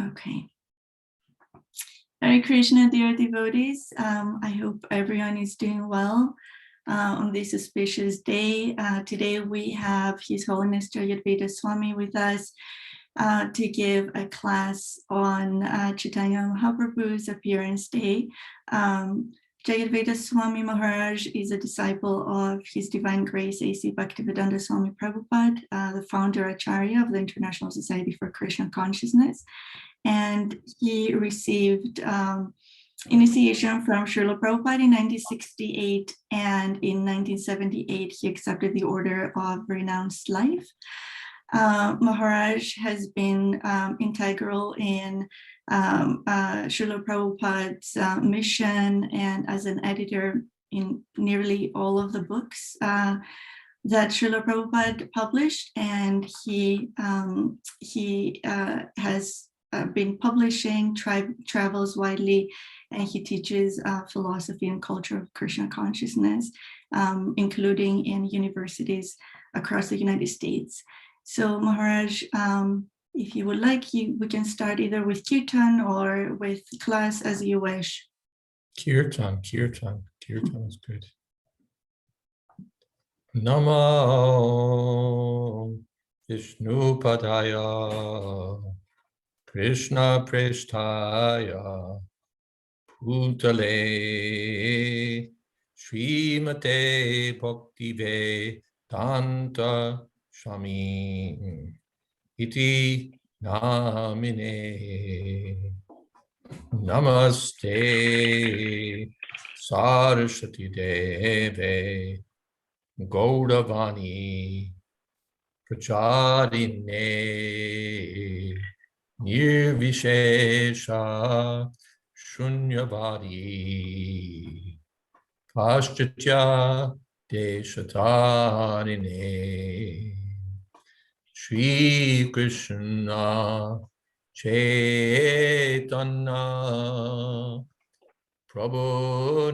Okay. Hare Krishna, dear devotees. I hope everyone is doing well on this auspicious day. Today we have His Holiness Jayadvaita Swami with us to give a class on Chaitanya Mahaprabhu's appearance day. Jayadvaita Swami Maharaj is a disciple of His Divine Grace A.C. Bhaktivedanta Swami Prabhupada, the founder Acharya of the International Society for Krishna Consciousness. And he received initiation from Srila Prabhupada in 1968, and in 1978 he accepted the Order of Renounced Life. Maharaj has been integral in Srila Prabhupada's mission and as an editor in nearly all of the books that Srila Prabhupada published, and he has been publishing, travels widely, and he teaches philosophy and culture of Krishna consciousness, including in universities across the United States. So Maharaj, if you would like, we can start either with kirtan or with class as you wish. Kirtan is good. Namo Vishnu Padaya Krishna Presthaya Bhutale Srimate Bhaktivedanta Swami Iti Namine Namaste Saraswati Deve Gauravani Pracharine Nirvishesha Shunyavadi Paschatya Deshatarine Shri Krishna Chaitanya Prabhu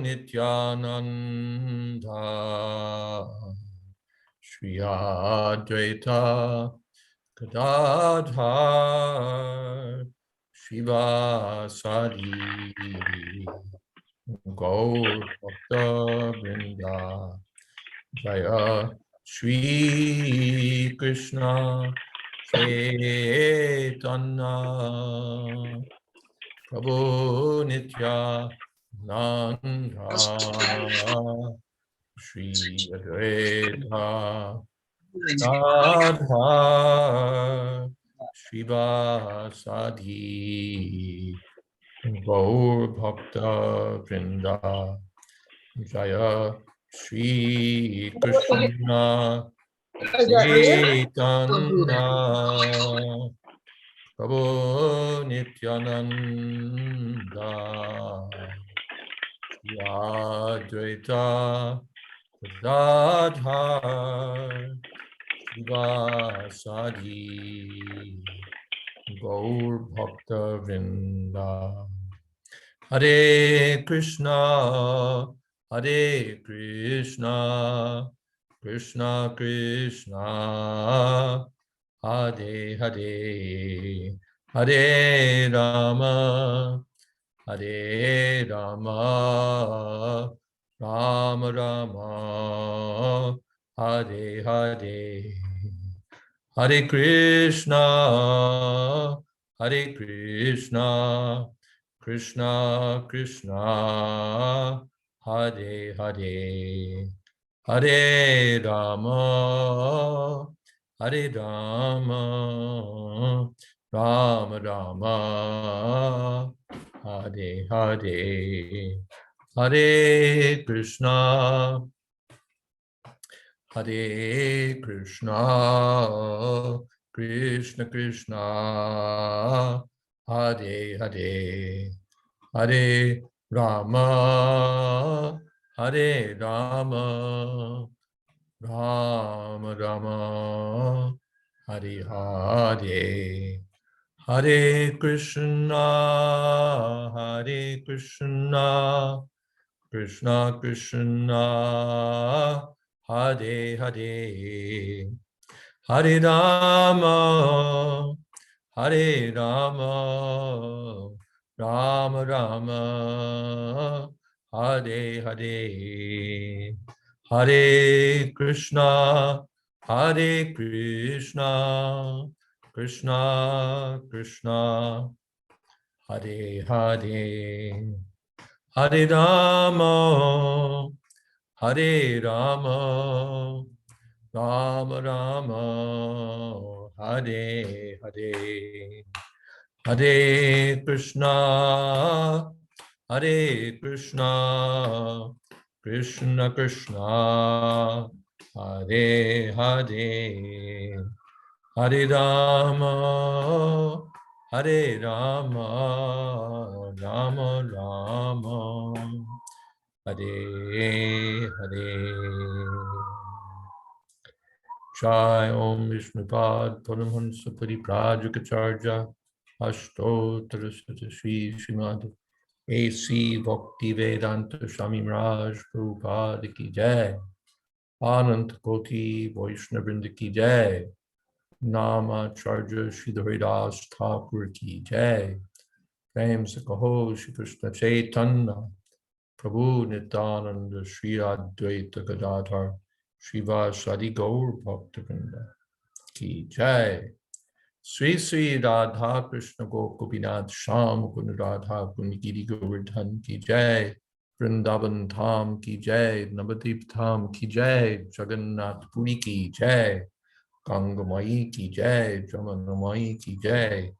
Nityananda Shri Advaita Gadadhar Shivasari Gaur Bhakta Vrinda Jaya Shri Krishna Chaitanya Prabhu Nityananda Shri Advaita Gadadhar Shivasadi Gaur Bhakta Vrinda Jaya Shri Krishna Chaitanya Prabhu Nityananda Shri Advaita Gadadhar Shivasadi Gaur Bhakta Vrinda. Hare Krishna, Hare Krishna, Krishna Krishna, Hare Hare, Hare Rama, Hare Rama, Rama Rama, Hare Hare, Hare Krishna, Hare Krishna, Krishna Krishna, Hare Hare, Hare Rama, Hare Rama, Rama Rama, Hare Hare, Hare Krishna, Hare Krishna, Krishna Krishna, Hare Hare, Hare Rama, Hare Rama, Rama Rama, Hare Hare, Hare Krishna, Hare Krishna, Krishna Krishna, Hare Hare, Hare Rama, Hare Rama, Rama Rama, Hare Hare, Hare Krishna, Hare Krishna, Krishna Krishna, Hare Hare, Hare Rama, Hare Rama, Rama Rama, Hare Hare, Hare Krishna, Hare Krishna, Krishna Krishna, Hare Hare, Hare Rama, Hare Rama, Rama Rama, Hare Hare. Jai Om Vishnupad Paramhansa Pariprajikacharya Ashtottara Shri Srimad A.C. Bhakti Vedanta Swami Raj Prabhupada Ki Jai Anant Koti Vaishnavrinda Ki Jai Namacharya Shri Haridas Thakur Ki Jai Prem Se Kaho Shri Krishna Chaitanya Prabhu Nityananda Shri Advaita Gadadhar Srivasadi Gaur Bhaktivinoda Ki Jai. Sri Sri Radha Krishna Gopinath Sham Kun Radha Kun Giri Govardhan Ki Jai. Vrindavan Dham Ki Jai. Navadip Dham Ki Jai. Jagannath Puri Ki Jai. Gangamai Ki Jai. Jamanamai Ki Jai.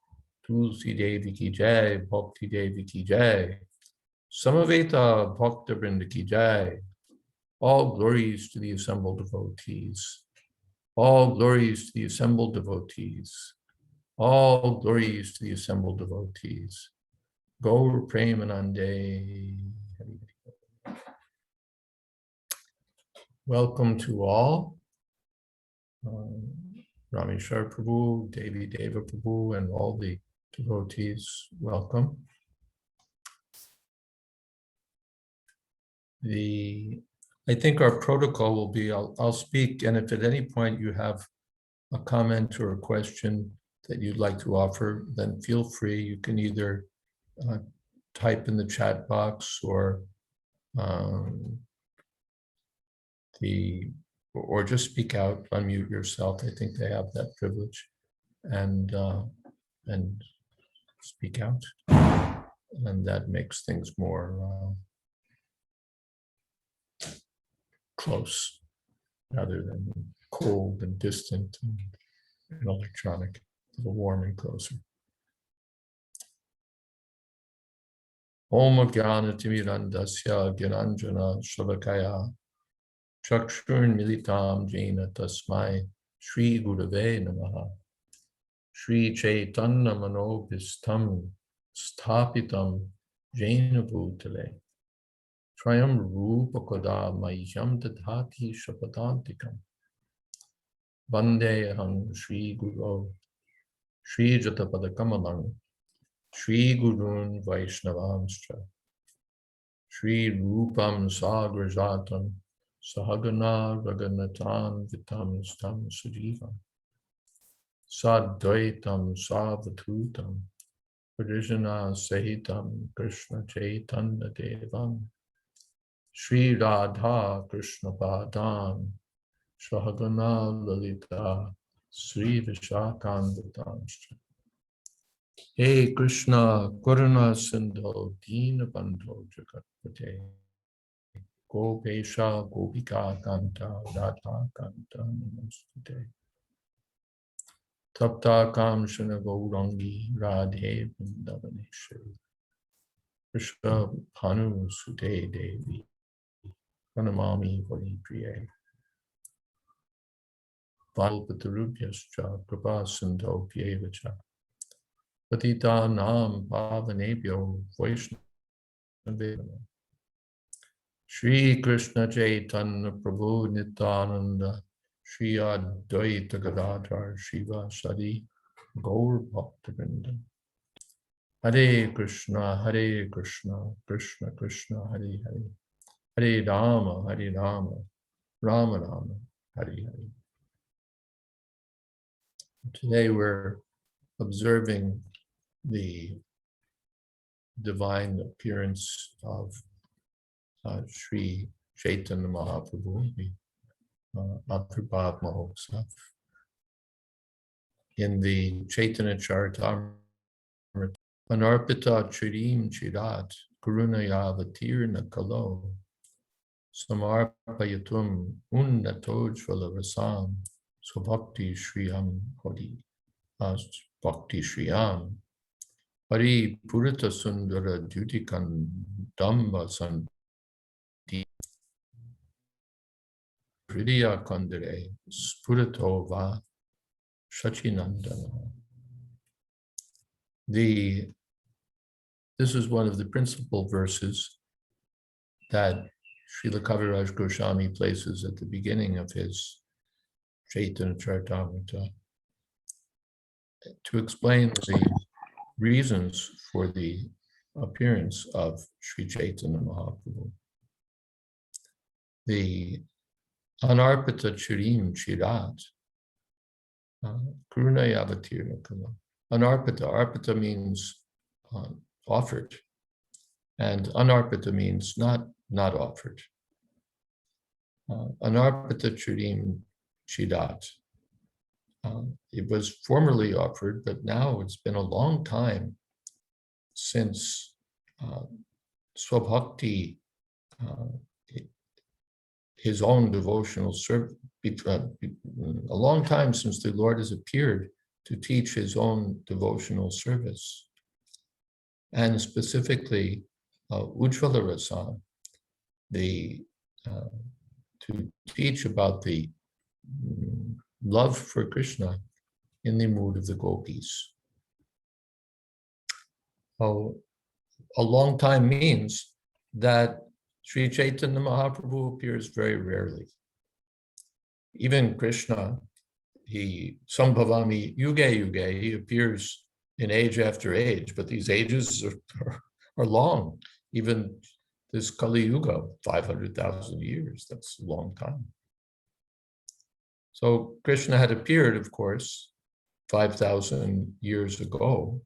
Tulsi Devi Ki Jai. Bhakti Devi Ki Jai. Samaveta Bhakta Vrinda Ki Jai. All glories to the assembled devotees. All glories to the assembled devotees. All glories to the assembled devotees. Gaur Premanande. Welcome to all. Rameshwar Prabhu, Devi Deva Prabhu, and all the devotees, welcome. I think our protocol will be, I'll speak, and if at any point you have a comment or a question that you'd like to offer, then feel free. You can either type in the chat box or just speak out, unmute yourself. I think they have that privilege, and speak out, and that makes things more close rather than cold and distant and electronic, a little warm and closer. Om Jnana Timirandasya Gyananjana Shalakaya Chakshurn Militam Jena Tasmai Shri Gurave Namaha Shri Chaitanya Manobhistam Sthapitam Jena Bhutale Trayam Rupa Koda Mayam Dadhati Shapadantikam Vandeham Shri Guru Shri Jatapadakamalang Shri Gurun Vaishnavamscha Shri Rupam Sagrajatam Sahagana Raganatan Vitam Stam Sujivam Sadvaitam Savatutam Parijana Sahitam Krishna Chaitanya Devam Shri Radha Krishna Padam Sahagana Lalita Sri Vishakam Hey Krishna, Karuna Sindho, Dina Bandho Jagatpate, Gopesha, Gopika Kanta, Radha Kanta, Namaste. Tapta Kamshana Gaurangi, Radhe Vrindavaneshwari, Krishna Bhanu Sute Devi, Pranamami Vari Priye. Valpatarubhyascha, Kripa Sindho Pyevacha. Patita Nam Pavanebhyo Vaishnavena Shri Krishna Chaitanya Prabhu Nityananda Shri Advaita Gadadhar Shiva Sadi Gaur Bhaktivinoda Hare Krishna Krishna Krishna Hare Hare Hare Rama Rama Rama Hare Hare. Today we're observing the divine appearance of Sri Chaitanya Mahaprabhu, the Abhirbhav Mahotsav, in the Chaitanya Charitamrita, Anarpita Chirim Chirat Karunayavatirna Kalo Samarpayatum Unnatojvala Rasam Swabhakti Shriyam Hari Bhakti Shriyam Hari Purita Sundara Dutikan Dhamma Sandi Hridaya Kandare Spuratova Shachinandana. This is one of the principal verses that Srila Kaviraj Goswami places at the beginning of his Chaitanya Charitamrita to explain the reasons for the appearance of Sri Chaitanya Mahaprabhu. The Anarpita Chirim Chirat Karunayavatirna Kala. Anarpita, arpita means offered, and anarpita means not offered. Anarpita Chirim Chidat. It was formerly offered, but now it's been a long time since Swabhakti, his own devotional service, a long time since the Lord has appeared to teach his own devotional service. And specifically, Ujjvala Rasa, to teach about the love for Krishna in the mood of the gopis. A long time means that Sri Chaitanya Mahaprabhu appears very rarely. Even Krishna, he Sambhavami Yuge Yuge, he appears in age after age, but these ages are long. Even this Kali Yuga, 500,000 years, that's a long time. So Krishna had appeared, of course, 5,000 years ago,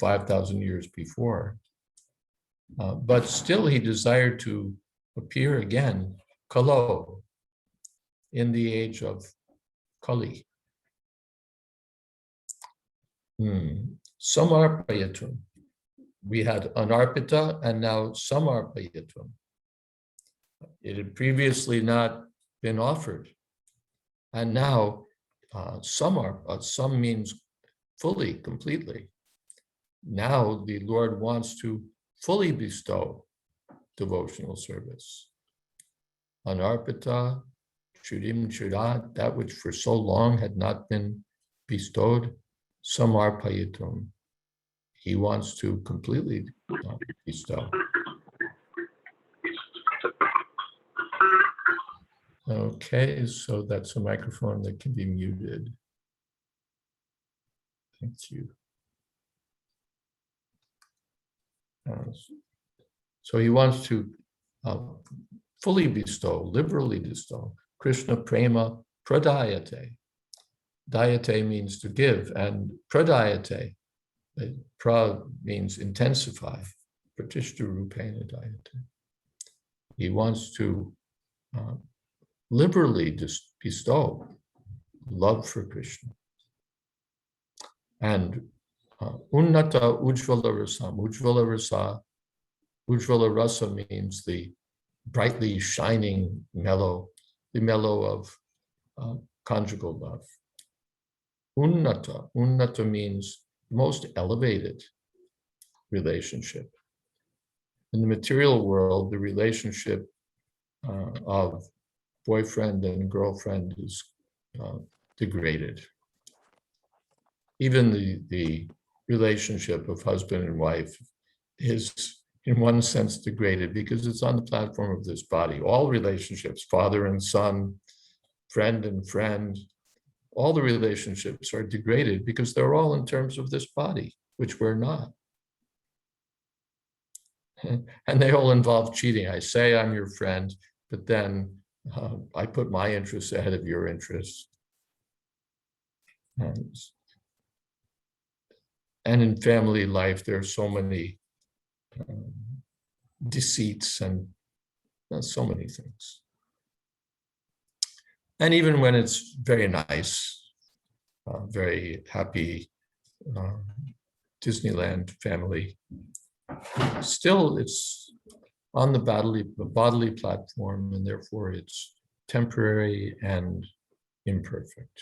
5,000 years before, but still he desired to appear again, Kalo, in the age of Kali. Samarpayatum. We had Anarpita and now Samarpayatum. It had previously not been offered. And now Sam means fully, completely. Now the Lord wants to fully bestow devotional service. Anarpita, Churim Churat, that which for so long had not been bestowed, Samarpayatum. He wants to completely bestow. Okay, so that's a microphone that can be muted. Thank you. So he wants to fully bestow, liberally bestow. Krishna prema pradayate. Dayate means to give, and pradayate, pra means intensify. Pratishta rupena dayate. He wants to liberally bestow love for Krishna. And unnata ujjvala rasam. Ujjvala rasa means the brightly shining mellow, the mellow of conjugal love. Unnata means most elevated relationship. In the material world, the relationship of boyfriend and girlfriend is degraded. Even the relationship of husband and wife is in one sense degraded because it's on the platform of this body. All relationships, father and son, friend and friend, all the relationships are degraded because they're all in terms of this body, which we're not. And they all involve cheating. I say I'm your friend, but then I put my interests ahead of your interests. And in family life, there are so many deceits and so many things. And even when it's very nice, very happy Disneyland family, still it's on the bodily platform, and therefore it's temporary and imperfect.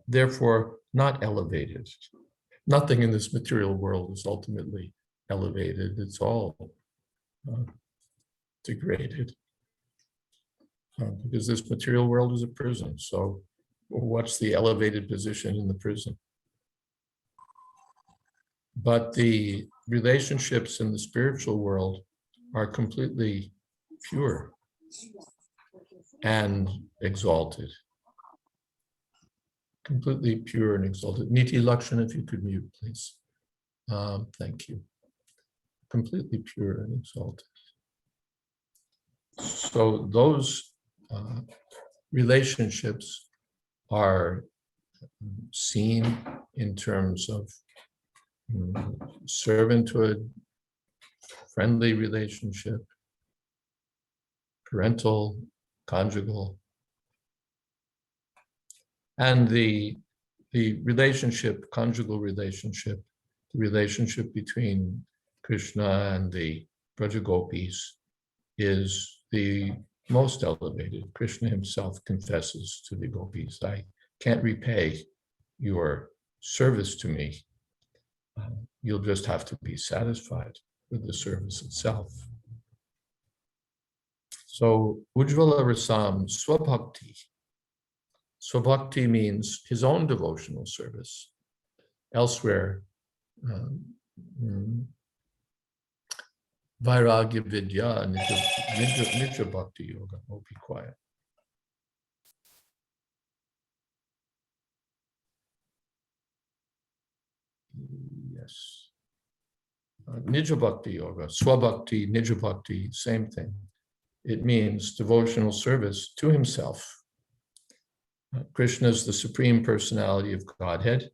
Therefore, not elevated. Nothing in this material world is ultimately elevated. It's all degraded. Because this material world is a prison. So what's the elevated position in the prison? But the relationships in the spiritual world are completely pure and exalted. Completely pure and exalted. Niti Lakshan, if you could mute, please. Thank you. Completely pure and exalted. So those relationships are seen in terms of servanthood, friendly relationship, parental, conjugal, and the relationship, conjugal relationship, the relationship between Krishna and the Braja Gopis is the most elevated. Krishna himself confesses to the gopis, I can't repay your service to me. You'll just have to be satisfied with the service itself. So Ujjvala Rasam Swabhakti. Swabhakti means his own devotional service. Elsewhere, Vairagya Vidya, Nitya Bhakti Yoga. Oh, be quiet. Yes. Nija Bhakti Yoga, Swabhakti, Nija Bhakti, same thing. It means devotional service to himself. Krishna is the Supreme Personality of Godhead,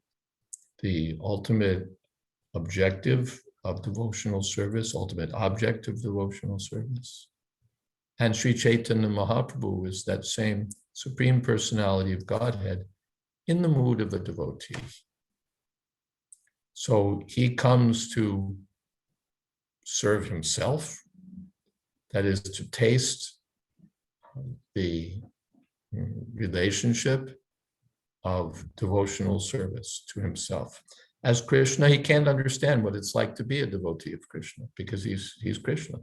the ultimate objective of devotional service, ultimate object of devotional service. And Sri Chaitanya Mahaprabhu is that same Supreme Personality of Godhead in the mood of a devotee. So he comes to serve himself, that is to taste the relationship of devotional service to himself. As Krishna, he can't understand what it's like to be a devotee of Krishna because he's Krishna.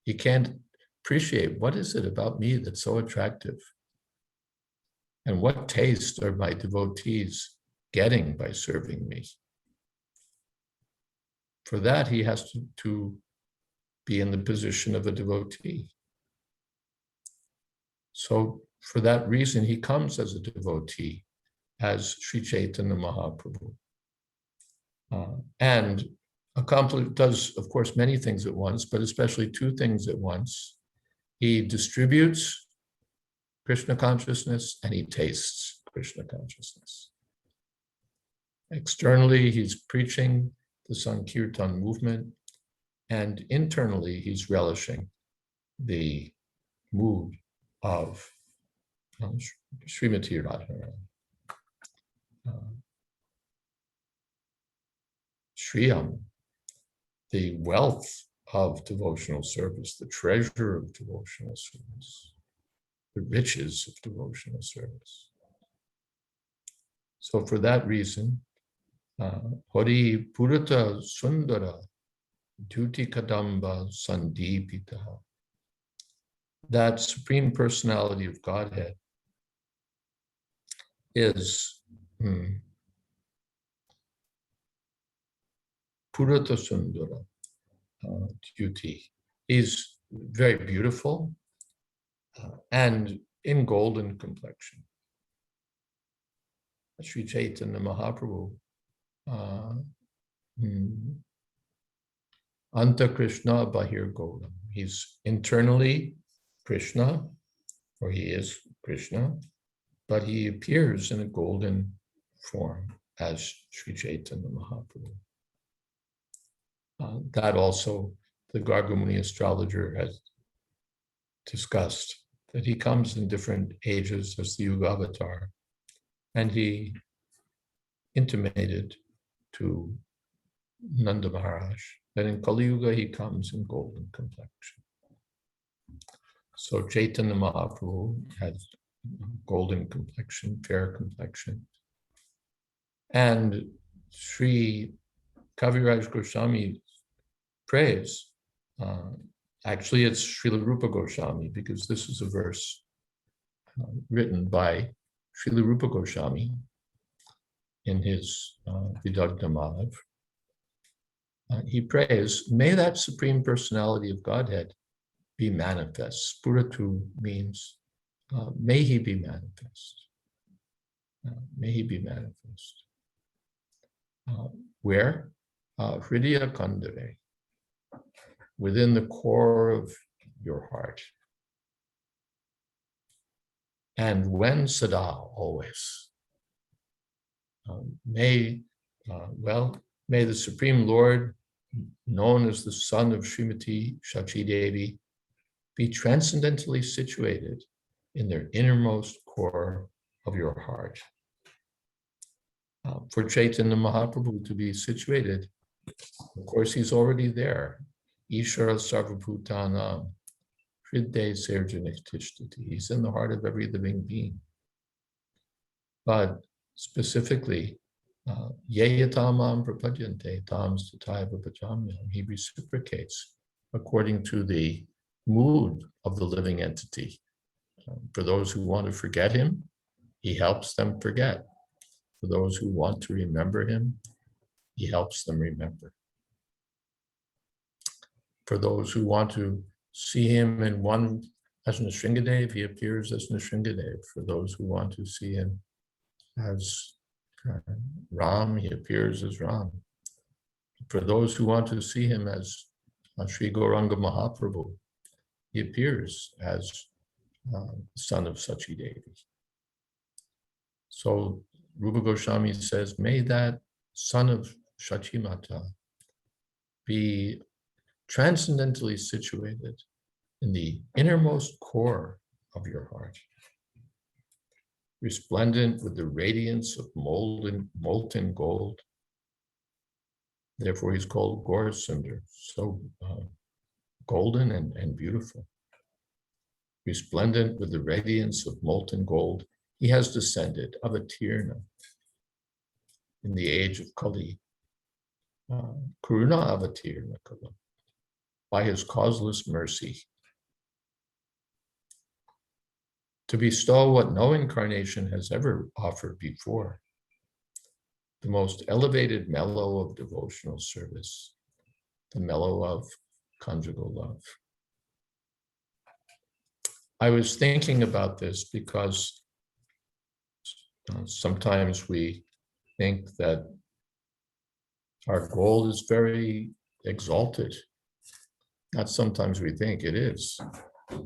He can't appreciate what is it about me that's so attractive, and what taste are my devotees getting by serving me. For that, he has to be in the position of a devotee. So for that reason, he comes as a devotee, as Sri Chaitanya Mahaprabhu. And does, of course, many things at once, but especially two things at once. He distributes Krishna consciousness and he tastes Krishna consciousness. Externally, he's preaching the Sankirtan movement, and internally, he's relishing the mood of Srimati Radharani. Shriyam, the wealth of devotional service, the treasure of devotional service, the riches of devotional service. So for that reason, Hari Purata Sundara Duti Kadamba Sandipita, that Supreme Personality of Godhead is Purata Sundara Duti. He's very beautiful and in golden complexion. Sri Chaitanya Mahaprabhu, Anta Krishna Bahir Golam. He's internally Krishna, or he is Krishna, but he appears in a golden form as Sri Chaitanya Mahaprabhu. That also the Gargamuni astrologer has discussed, that he comes in different ages as the Yuga avatar, and he intimated to Nanda Maharaj that in Kali Yuga he comes in golden complexion. So Chaitanya Mahaprabhu has golden complexion, fair complexion. And Sri Kaviraj Goswami prays, actually it's Srila Rupa Goswami, because this is a verse written by Srila Rupa Goswami in his Vidagdhamav. He prays, may that Supreme Personality of Godhead be manifest. Spuratu means, may he be manifest. May he be manifest. Where? Hridaya Kandare, within the core of your heart. And when Sada, always. May the Supreme Lord, known as the son of Srimati Shachi Devi, be transcendently situated in their innermost core of your heart. For Chaitanya Mahaprabhu to be situated, of course, he's already there. Ishara Sarvabhutanam, Hriday Serjaniktishtati. He's in the heart of every living being. But specifically, Yeyatamam Prapadyante Tam Stataiva Bhajamyam, he reciprocates according to the mood of the living entity. For those who want to forget him, he helps them forget. For those who want to remember him, he helps them remember. For those who want to see him in one, as Nrsingadev, he appears as Nrsingadev. For those who want to see him as Ram, he appears as Ram. For those who want to see him as Sri Gauranga Mahaprabhu, he appears as the son of Sachi Devi. So Rupa Goswami says, may that son of Shachi Mata be transcendently situated in the innermost core of your heart, resplendent with the radiance of molten gold. Therefore, he's called Gaur Sundar, so golden and beautiful. Resplendent with the radiance of molten gold, he has descended avatirna in the age of Kali. Karuna avatirna Kala, by his causeless mercy, to bestow what no incarnation has ever offered before, the most elevated mellow of devotional service, the mellow of conjugal love. I was thinking about this because sometimes we think that our goal is very exalted. Not sometimes we think, it is.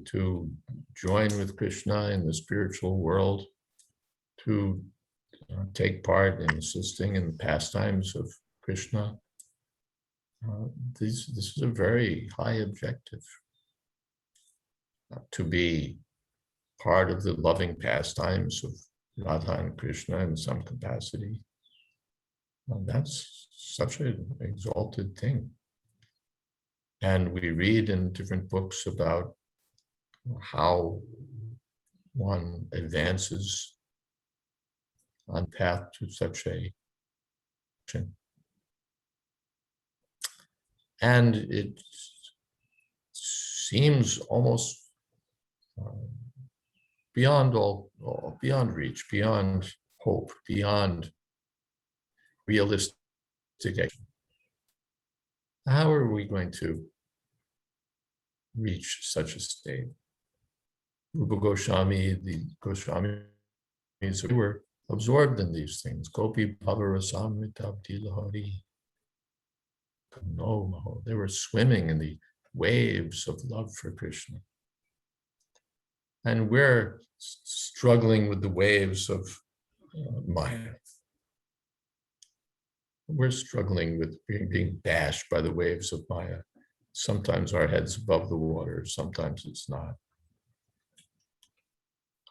To join with Krishna in the spiritual world, to take part in assisting in the pastimes of Krishna. This is a very high objective. To be part of the loving pastimes of Radha and Krishna in some capacity. That's such an exalted thing. And we read in different books about how one advances on path to such a, and it seems almost beyond beyond reach, beyond hope, beyond realistic action. How are we going to reach such a state? Rupa Goswami, the Goswamis were absorbed in these things. Gopi Bhavarasamritabdi Lahari. No, they were swimming in the waves of love for Krishna. And we're struggling with the waves of Maya. we're struggling with being dashed by the waves of Maya. Sometimes our head's above the water, sometimes it's not.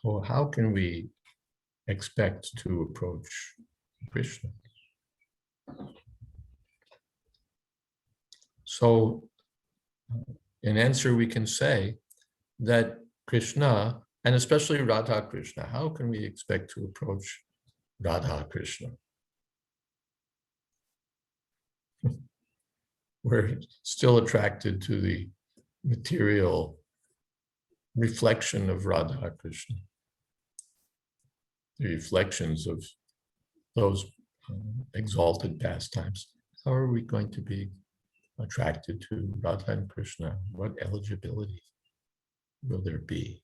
Well, how can we expect to approach Krishna? So, in answer, we can say that Krishna, and especially Radha Krishna, how can we expect to approach Radha Krishna? We're still attracted to the material reflection of Radha Krishna, the reflections of those exalted pastimes. How are we going to be attracted to Radha and Krishna? What eligibility will there be?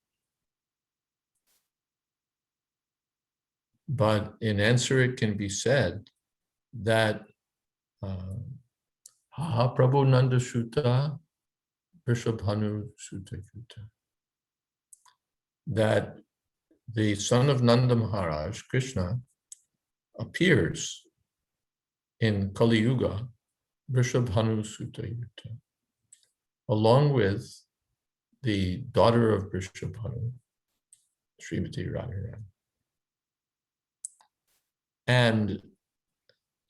But in answer, it can be said that Ha Prabhu Nanda Shuta, Vrishabhanu Shuta Yuta, that the son of Nanda Maharaj, Krishna, appears in Kali Yuga, Vrishabhanu Sutta Yuta, along with the daughter of Vrishabhanu, Srimati Radharani. And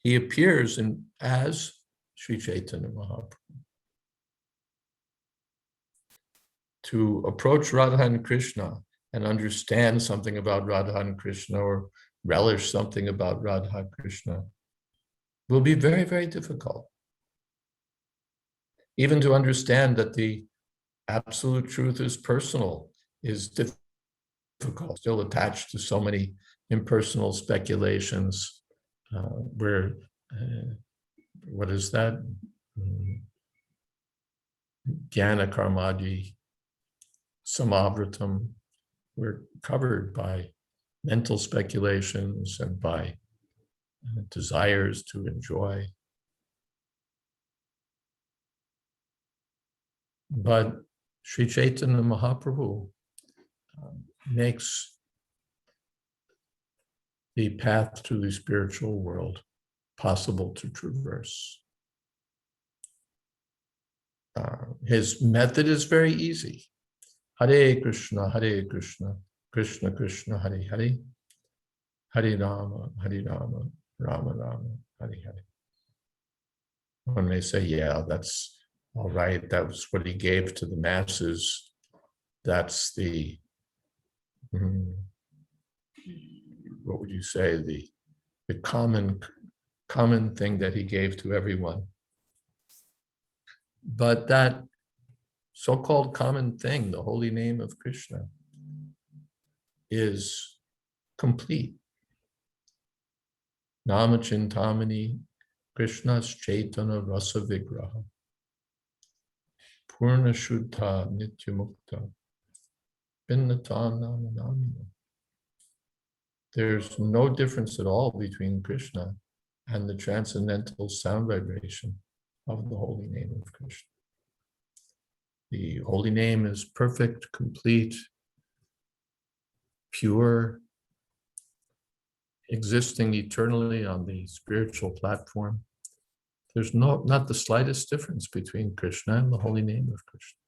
he appears as Sri Chaitanya Mahaprabhu. To approach Radha and Krishna and understand something about Radha and Krishna or relish something about Radha Krishna will be very, very difficult. Even to understand that the absolute truth is personal is difficult, still attached to so many impersonal speculations where, what is that? Jnana karmadi samavritam. We're covered by mental speculations and by desires to enjoy. But Sri Chaitanya Mahaprabhu makes the path to the spiritual world possible to traverse. His method is very easy. Hare Krishna, Krishna Krishna, Hare Hare, Hare Rama, Rama Rama, Hare Hare. One may say, yeah, that's all right. That was what he gave to the masses. That's the, what would you say, the common thing that he gave to everyone. But that so-called common thing, the holy name of Krishna, is complete. Nama Chintamani Krishna's Chaitanya Rasa Vigraha Purna Shuddha Nityamukta Pinnata Nama Namina. There's no difference at all between Krishna and the transcendental sound vibration of the holy name of Krishna. The holy name is perfect, complete, pure, existing eternally on the spiritual platform. There's not the slightest difference between Krishna and the holy name of Krishna.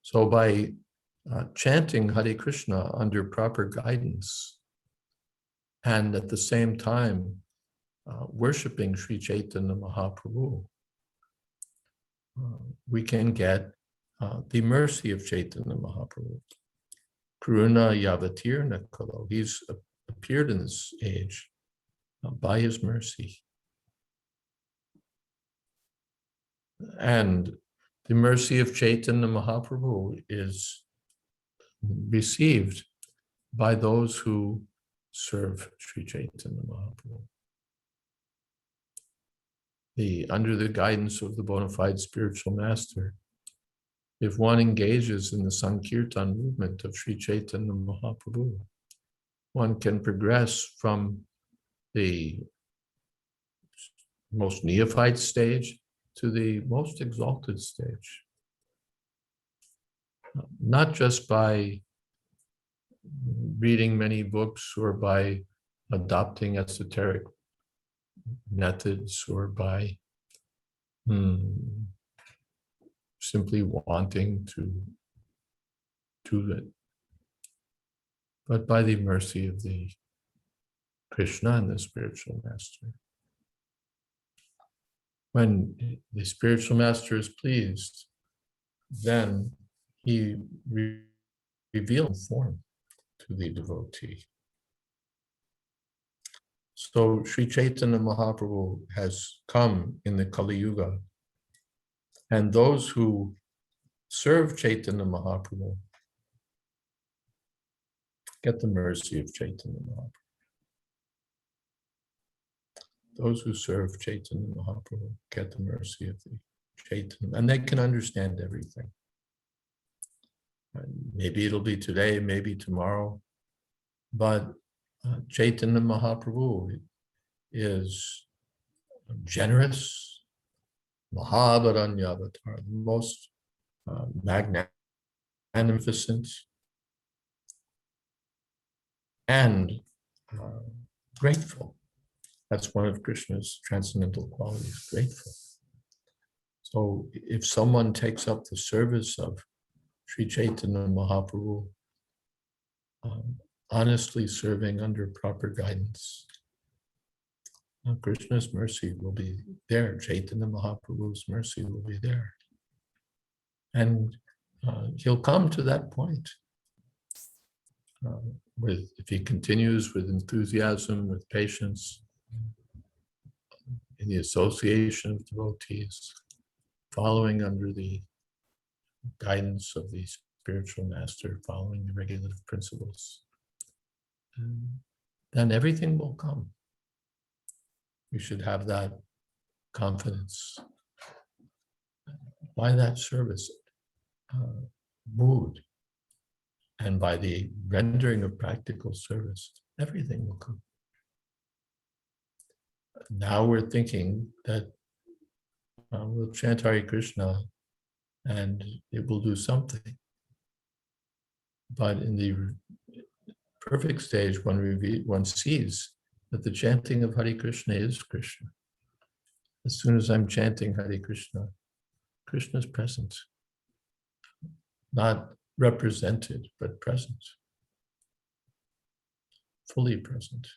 So by chanting Hare Krishna under proper guidance and at the same time worshiping Sri Chaitanya Mahaprabhu, we can get the mercy of Chaitanya Mahaprabhu. Karuna Yavatirna Kalo. He's appeared in this age by his mercy. And the mercy of Chaitanya Mahaprabhu is received by those who serve Sri Chaitanya Mahaprabhu. Under the guidance of the bona fide spiritual master, if one engages in the Sankirtan movement of Sri Chaitanya Mahaprabhu, one can progress from the most neophyte stage to the most exalted stage. Not just by reading many books or by adopting esoteric methods or by simply wanting to do it, but by the mercy of the Krishna and the spiritual master. When the spiritual master is pleased, then he reveals form to the devotee. So Sri Chaitanya Mahaprabhu has come in the Kali Yuga, and those who serve Chaitanya Mahaprabhu get the mercy of Chaitanya Mahaprabhu. Those who serve Chaitanya Mahaprabhu get the mercy of the Chaitanya, and they can understand everything. Maybe it'll be today, maybe tomorrow, but Chaitanya Mahaprabhu is generous, Mahabharanya Avatar, the most magnificent and grateful. That's one of Krishna's transcendental qualities, grateful. So if someone takes up the service of Sri Chaitanya Mahaprabhu, honestly serving under proper guidance, Krishna's mercy will be there. Chaitanya Mahaprabhu's mercy will be there. And he'll come to that point if he continues with enthusiasm, with patience, in the association of devotees, following under the guidance of the spiritual master, following the regulative principles, then everything will come. We should have that confidence. By that service mood and by the rendering of practical service, everything will come. Now we're thinking that we'll chant Hare Krishna and it will do something. But in the perfect stage, one sees that the chanting of Hare Krishna is Krishna. As soon as I'm chanting Hare Krishna, Krishna is present. Not represented, but present. Fully present.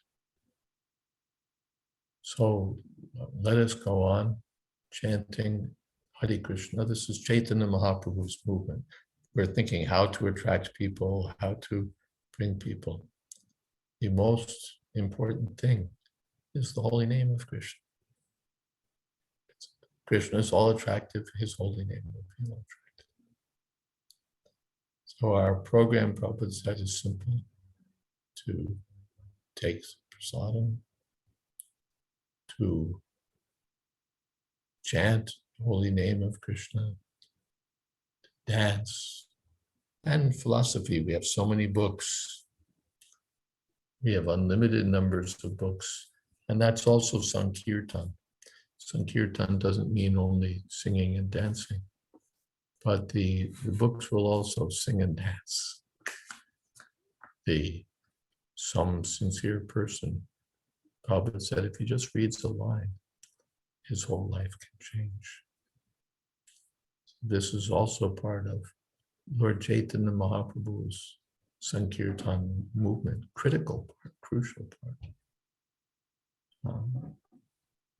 So let us go on chanting Hare Krishna. This is Chaitanya Mahaprabhu's movement. We're thinking how to attract people, how to bring people. The most important thing is the holy name of Krishna. Krishna is all attractive, his holy name will be all attractive. So our program, Prabhupada said, is simple: to take prasadam, to chant the holy name of Krishna, to dance, and philosophy. We have so many books. We have unlimited numbers of books, and that's also Sankirtan. Sankirtan doesn't mean only singing and dancing, but the books will also sing and dance. Some sincere person, Prabhupada said, if he just reads a line, his whole life can change. This is also part of Lord Chaitanya Mahaprabhu's Sankirtan movement, critical part, crucial part.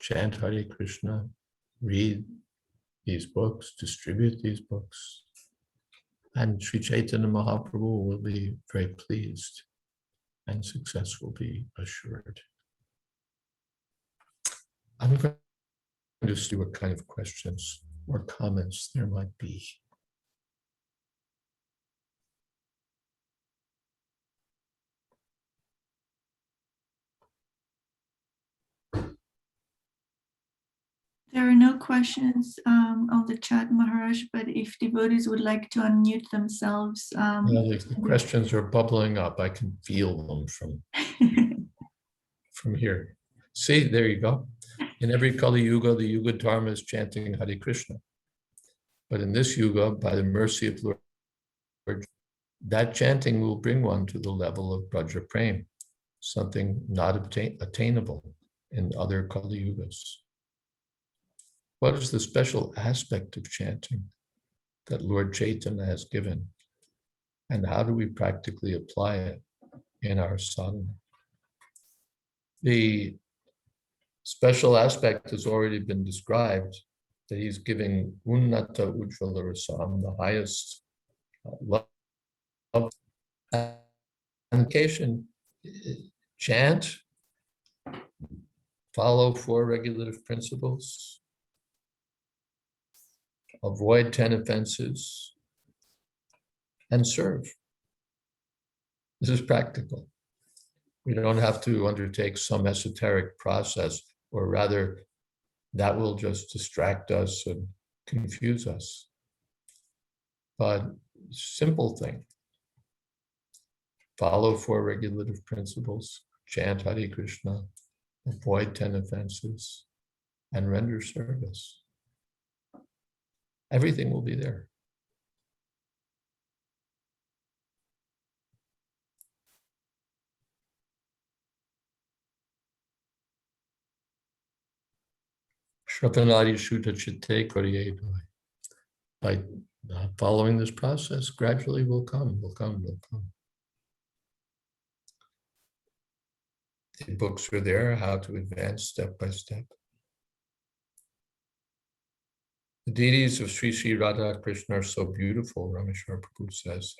Chant Hare Krishna, read these books, distribute these books, and Sri Chaitanya Mahaprabhu will be very pleased and success will be assured. I'm going to see what kind of questions or comments there might be. There are no questions on the chat, Maharaj, but if devotees would like to unmute themselves. The questions are bubbling up. I can feel them from here. See, there you go. In every Kali Yuga, the Yuga Dharma is chanting Hare Krishna. But in this Yuga, by the mercy of Lord, that chanting will bring one to the level of Braja Prem, something not attainable in other Kali Yugas. What is the special aspect of chanting that Lord Chaitanya has given? And how do we practically apply it in our sadhana? The special aspect has already been described, that he's giving Unnata Ujjvala Rasam, the highest love. Application, chant, follow 4 regulative principles, avoid 10 offenses, and serve. This is practical. We don't have to undertake some esoteric process, or rather, that will just distract us and confuse us. But simple thing. Follow 4 regulative principles, chant Hare Krishna, avoid 10 offenses, and render service. Everything will be there. Shravanadi Shuddha Chitte Koriyedoi. By following this process, gradually will come. The books are there, how to advance step by step. The deities of Sri Sri Radha Krishna are so beautiful, Rameshwar Prabhu says,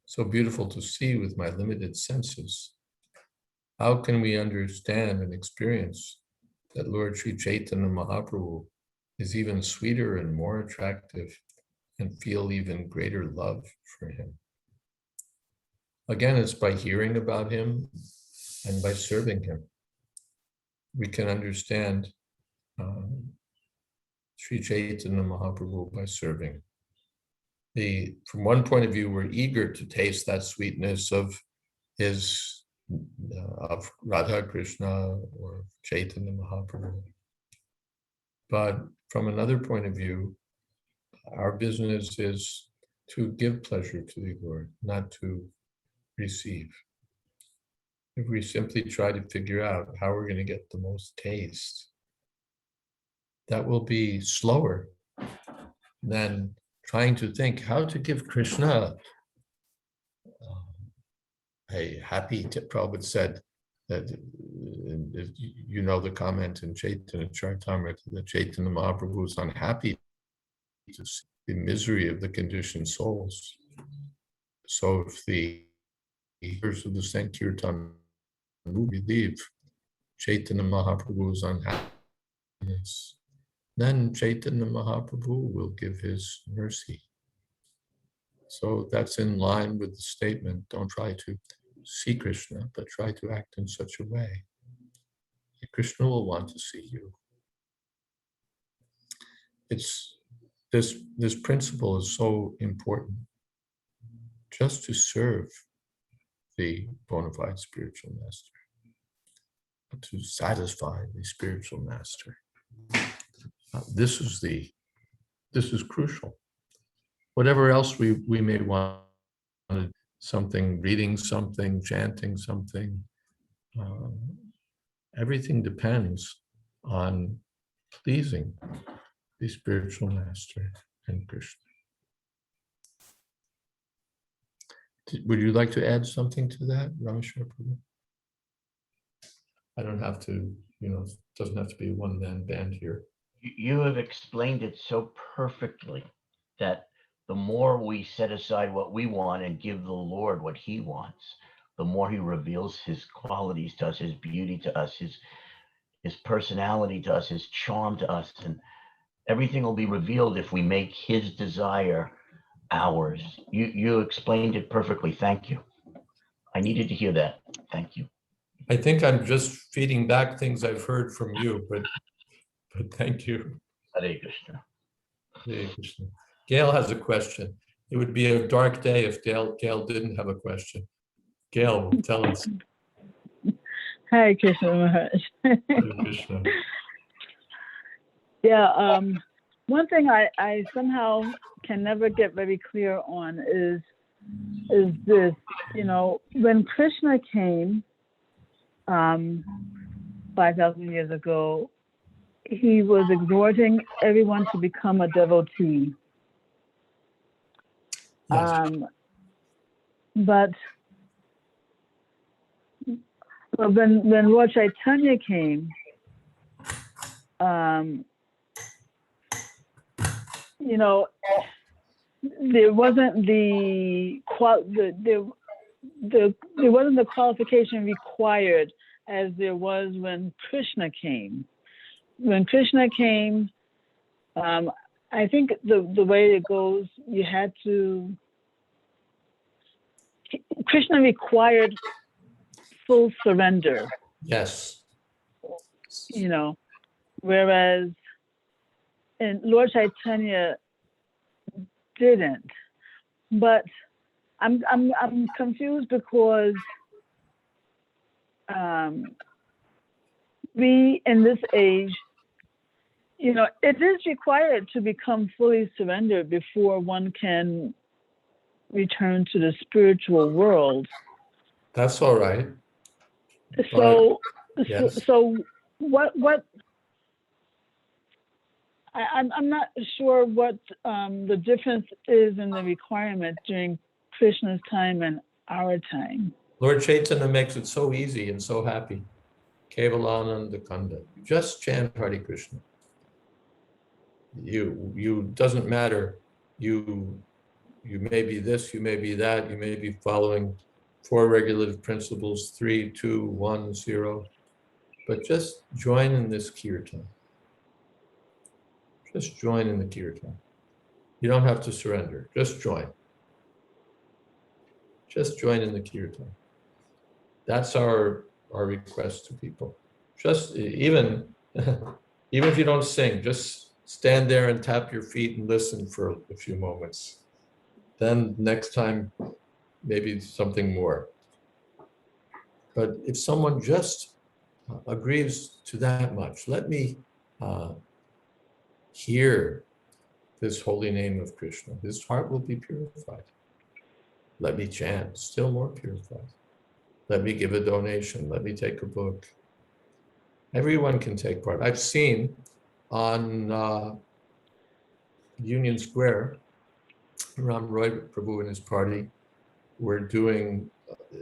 so beautiful to see with my limited senses. How can we understand and experience that Lord Sri Chaitanya Mahaprabhu is even sweeter and more attractive and feel even greater love for him? Again, it's by hearing about him and by serving him. We can understand Sri Chaitanya Mahaprabhu by serving. From one point of view, we're eager to taste that sweetness of Radha Krishna or Chaitanya Mahaprabhu. But from another point of view, our business is to give pleasure to the Lord, not to receive. If we simply try to figure out how we're going to get the most taste, that will be slower than trying to think how to give Krishna a happy. Prabhupada said that, you know, the comment in Chaitanya Charitamrita that Chaitanya Mahaprabhu is unhappy to see the misery of the conditioned souls. So if the hearers of the Sankirtan believe Chaitanya Mahaprabhu is unhappy, then Chaitanya Mahaprabhu will give his mercy. So that's in line with the statement, don't try to see Krishna, but try to act in such a way that Krishna will want to see you. It's this principle is so important, just to serve the bona fide spiritual master, to satisfy the spiritual master. This is crucial. Whatever else we may want, something, reading something, chanting something, everything depends on pleasing the spiritual master and Krishna. Would you like to add something to that, Rameshwar Prabhu? I don't have to, it doesn't have to be a one-man band here. You have explained it so perfectly that the more we set aside what we want and give the Lord what he wants, the more he reveals his qualities to us, his beauty to us, his personality to us, his charm to us, and everything will be revealed if we make his desire ours. You explained it perfectly. Thank you. I needed to hear that. Thank you. I think I'm just feeding back things I've heard from you, but thank you. Hare Krishna. Hare Krishna. Gail has a question. It would be a dark day if Gail didn't have a question. Gail, tell us. Hare Krishna Maharaj. Hare Krishna. Yeah, one thing I somehow can never get very clear on is this, when Krishna came, 5,000 years ago, he was exhorting everyone to become a devotee. Yes. But when Lord Chaitanya came, you know, there wasn't there wasn't the qualification required as there was when Krishna came. When Krishna came, I think the way it goes, you had to. Krishna required full surrender. Yes. You know, whereas and Lord Chaitanya didn't. But I'm confused because we in this age, you know, it is required to become fully surrendered before one can return to the spiritual world. That's all right. So, yes. so what? I'm not sure what the difference is in the requirement during Krishna's time and our time. Lord Chaitanya makes it so easy and so happy. Kevalananda Kanda. You just chant Hare Krishna. You doesn't matter. You may be this, you may be that, you may be following 4 regulative principles, 3, 2, 1, 0. But just join in this kirtan. Just join in the kirtan. You don't have to surrender. Just join. Just join in the kirtan. That's our request to people. Just even if you don't sing, just stand there and tap your feet and listen for a few moments. Then next time, maybe something more. But if someone just agrees to that much, let me hear this holy name of Krishna. His heart will be purified. Let me chant, still more purified. Let me give a donation. Let me take a book. Everyone can take part. I've seen on Union Square, Ram Roy Prabhu and his party were doing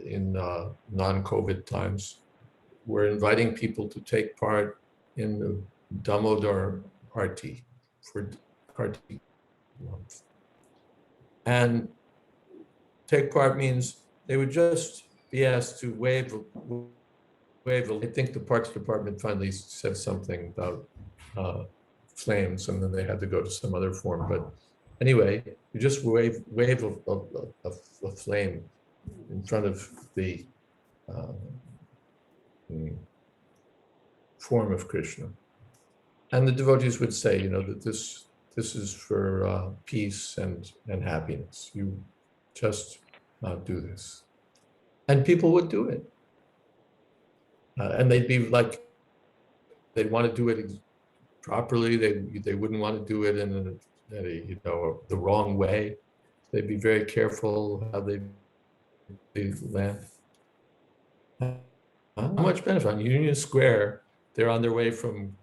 in non-COVID times, we're inviting people to take part in the Damodar Arti for Kartik month. And take part means they would just be asked to wave. I think the Parks Department finally said something about flames, and then they had to go to some other form. But anyway, you just wave a flame in front of the form of Krishna. And the devotees would say, you know, that this is for peace and happiness. You just do this. And people would do it. And they'd be like, they'd want to do it properly. They wouldn't want to do it in the wrong way. They'd be very careful how they land. How much benefit? On Union Square, they're on their way from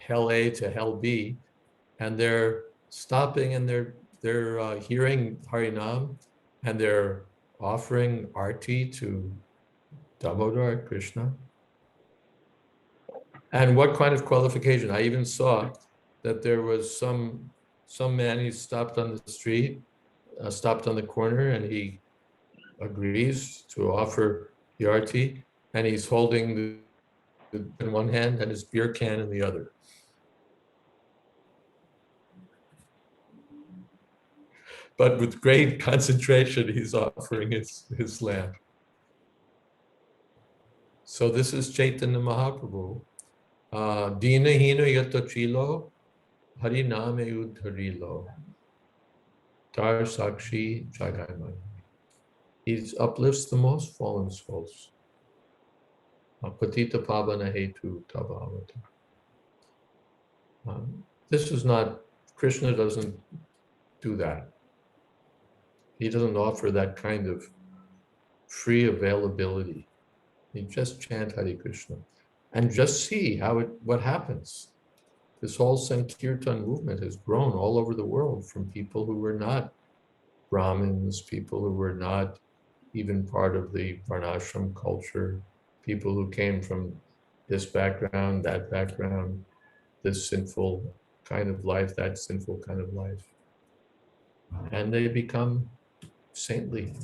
Hell A to Hell B, and they're stopping and they're hearing Harinam, and they're offering arti to Damodar Krishna. And what kind of qualification? I even saw that there was some man, he stopped on the street, stopped on the corner, and he agrees to offer the arti, and he's holding the in one hand and his beer can in the other. But with great concentration, he's offering his lamp. So this is Chaitanya Mahaprabhu. Dina hina yata chilo, hari name udharilo. Tar sakshi jagaimai. He uplifts the most fallen souls. Patita pavana hetu tavavata. This is not, Krishna doesn't do that. He doesn't offer that kind of free availability. You just chant Hare Krishna. and just see what happens. This whole Sankirtan movement has grown all over the world from people who were not Brahmins, people who were not even part of the Varnashram culture, people who came from this background, that background, this sinful kind of life, that sinful kind of life. And they become saintly.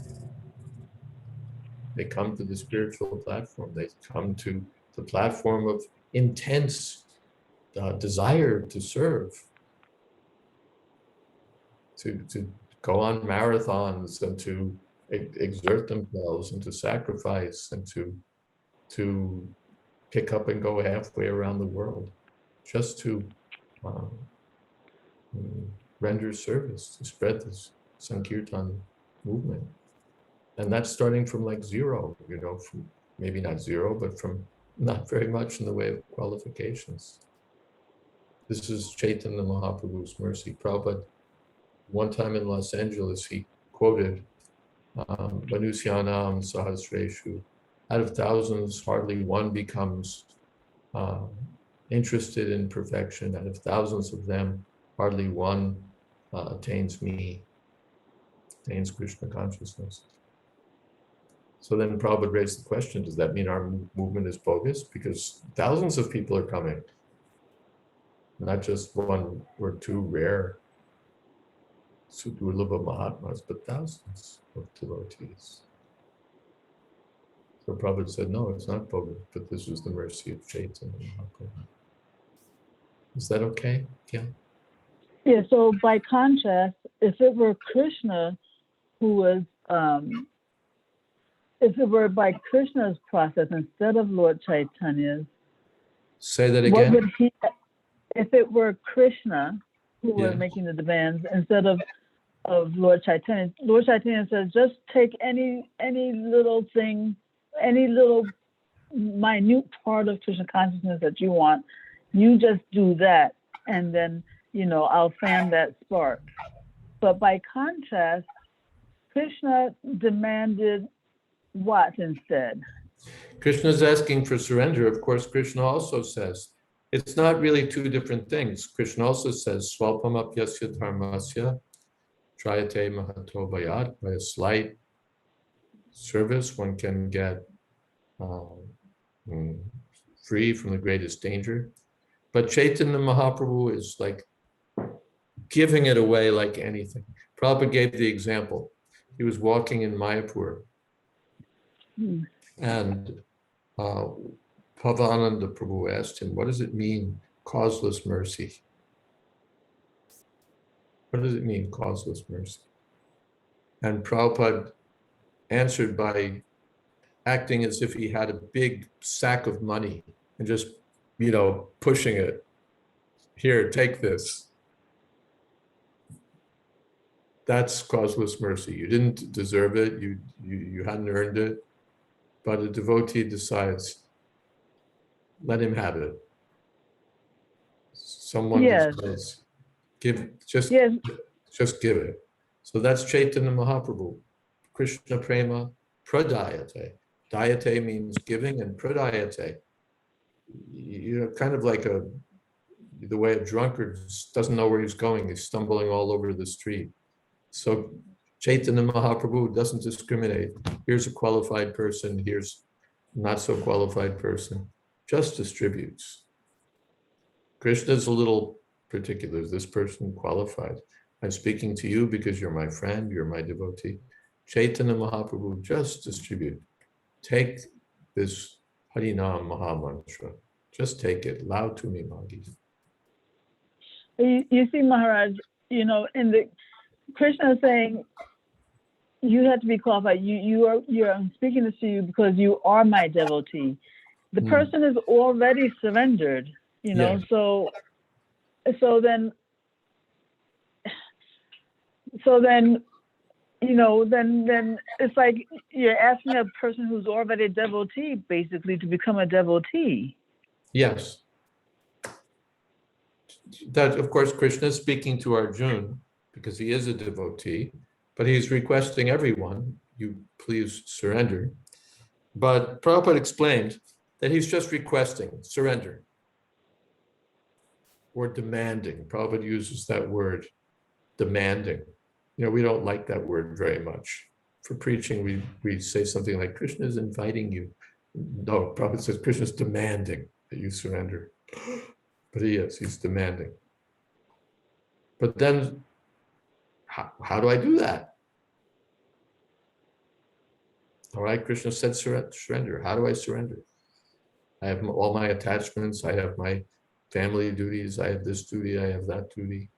They come to the spiritual platform. They come to the platform of intense desire to serve, to go on marathons and to exert themselves and to sacrifice and to pick up and go halfway around the world just to render service, to spread this Sankirtan movement. And that's starting from like zero, from maybe not zero, but from not very much in the way of qualifications. This is Chaitanya Mahaprabhu's mercy. Prabhupada, one time in Los Angeles, he quoted Manusyanam Sahasreshu. Out of thousands, hardly one becomes interested in perfection. Out of thousands of them, hardly one attains me, attains Krishna consciousness. So then Prabhupada raised the question, does that mean our movement is bogus? Because thousands of people are coming, not just one or two rare Sudurlabha Mahatmas, but thousands of devotees. So Prabhupada said, no, it's not bogus, but this was the mercy of Chaitanya Mahaprabhu. Is that okay? Yeah. Yeah, so by contrast, if it were Krishna who was, if it were by Krishna's process instead of Lord Chaitanya's, Say that what again. would he, if it were Krishna who were making the demands instead of Lord Chaitanya says, just take any little thing, any little minute part of Krishna consciousness that you want, you just do that, and then, I'll fan that spark. But by contrast, Krishna demanded what instead? Krishna's asking for surrender. Of course, Krishna also says, it's not really two different things. Krishna also says, Swalpam apyasya dharmasya trayate mahato bhayat. By a slight service, one can get free from the greatest danger. But Chaitanya Mahaprabhu is like giving it away like anything. Prabhupada gave the example. He was walking in Mayapur, and Bhavananda Prabhu asked him, what does it mean, causeless mercy? What does it mean, causeless mercy? And Prabhupada answered by acting as if he had a big sack of money and just, pushing it. Here, take this. That's causeless mercy. You didn't deserve it. You hadn't earned it. But a devotee decides, let him have it. Someone decides, just give it. So that's Chaitanya Mahaprabhu. Krishna prema pradayate. Dayate means giving, and pradayate, kind of like the way a drunkard doesn't know where he's going. He's stumbling all over the street. So Chaitanya Mahaprabhu doesn't discriminate. Here's a qualified person, here's not so qualified person. Just distributes. Krishna's a little particular. Is this person qualified? I'm speaking to you because you're my friend, you're my devotee. Chaitanya Mahaprabhu, just distribute. Take this Harinam Mahamantra. Just take it. Lao to me, Magi. You see, Maharaj, in the Krishna is saying, you have to be qualified. I'm speaking this to you because you are my devotee. The person is already surrendered, Yes. so then then it's like you're asking a person who's already a devotee basically to become a devotee. Yes. That, of course, Krishna is speaking to Arjuna because he is a devotee, but he's requesting everyone, you please surrender. But Prabhupada explained that he's just requesting surrender or demanding. Prabhupada uses that word, demanding. We don't like that word very much. For preaching, we say something like, Krishna is inviting you. No, Prabhupada says Krishna is demanding that you surrender. But he's demanding. But then, how do I do that? All right, Krishna said surrender. How do I surrender? I have all my attachments. I have my family duties. I have this duty. I have that duty.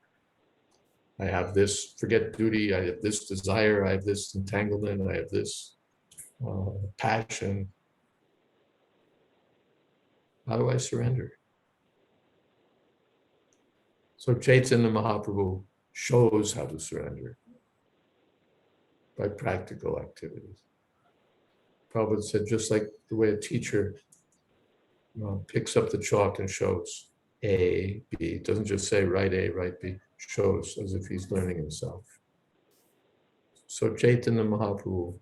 I have this forget duty. I have this desire. I have this entanglement. I have this passion. How do I surrender? So Chaitanya Mahaprabhu shows how to surrender by practical activities. Prabhupada said, just like the way a teacher picks up the chalk and shows A, B, doesn't just say write A, write B, shows as if he's learning himself. So Chaitanya Mahaprabhu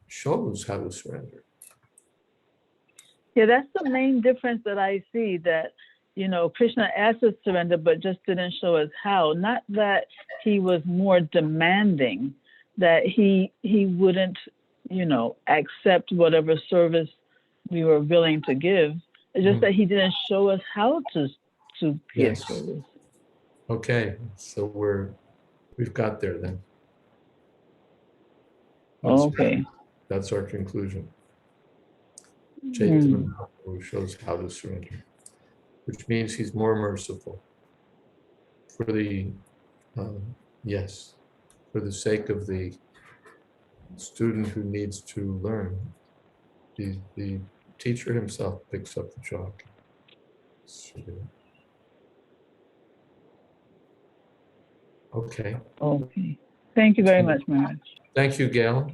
shows how to surrender. Yeah, that's the main difference that I see, that, Krishna asked us to surrender, but just didn't show us how. Not that he was more demanding, that he wouldn't, accept whatever service we were willing to give. It's just that he didn't show us how to give service. Okay, so we've got there then. That's our conclusion. Chaitanya Mahaprabhu shows how to surrender, which means he's more merciful for the for the sake of the student who needs to learn. The teacher himself picks up the chalk. Okay. Thank you very much, Maharaj. Thank you, Gail.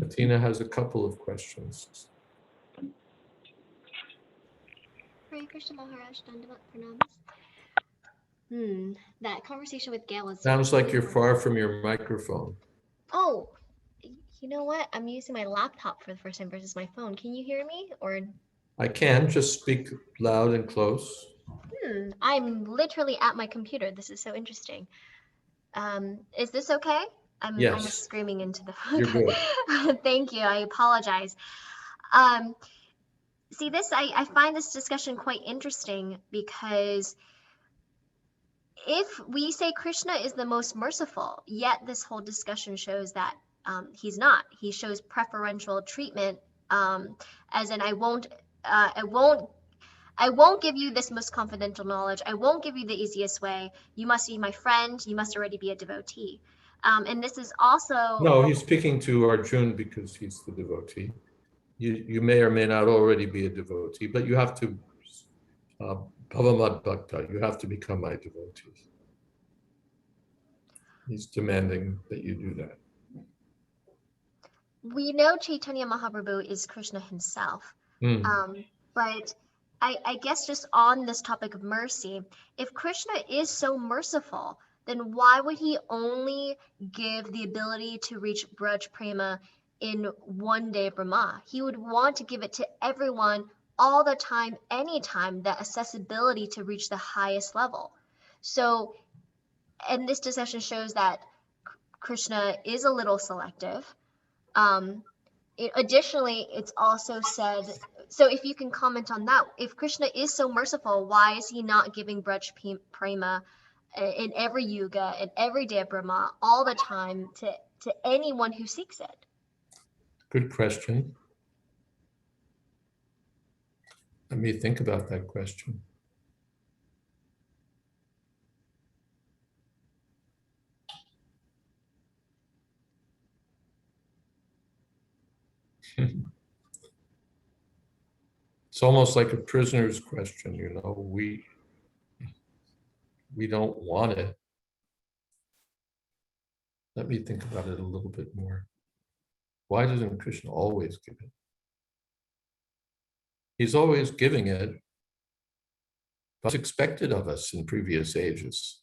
Athena has a couple of questions. Hare Krishna Maharaj, Dandavat Pranams. That conversation with Gail was... Sounds like you're far from your microphone. Oh, you know what? I'm using my laptop for the first time versus my phone. Can you hear me? Or I can, just speak loud and close. I'm literally at my computer. This is so interesting. Is this okay? Yes. I'm screaming into the phone. You're good. Thank you. I apologize. See, I find this discussion quite interesting, because if we say Krishna is the most merciful, yet this whole discussion shows that he's not. He shows preferential treatment, as in I won't give you this most confidential knowledge. I won't give you the easiest way. You must be my friend. You must already be a devotee. And this is also... No, he's speaking to Arjun because he's the devotee. You may or may not already be a devotee, but you have to, Bhavamad Bhakta, you have to become my devotee. He's demanding that you do that. We know Chaitanya Mahaprabhu is Krishna himself. But I guess just on this topic of mercy, if Krishna is so merciful, then why would he only give the ability to reach Braj Prema in one day Brahma? He would want to give it to everyone all the time, anytime, that accessibility to reach the highest level. So, and this discussion shows that Krishna is a little selective. Additionally, it's also said, so if you can comment on that, if Krishna is so merciful, why is he not giving Braj Prema in every yuga, in every day of Brahma, all the time to anyone who seeks it? Good question. Let me think about that question. It's almost like a prisoner's question, we don't want it. Let me think about it a little bit more. Why doesn't Krishna always give it? He's always giving it. What's expected of us in previous ages?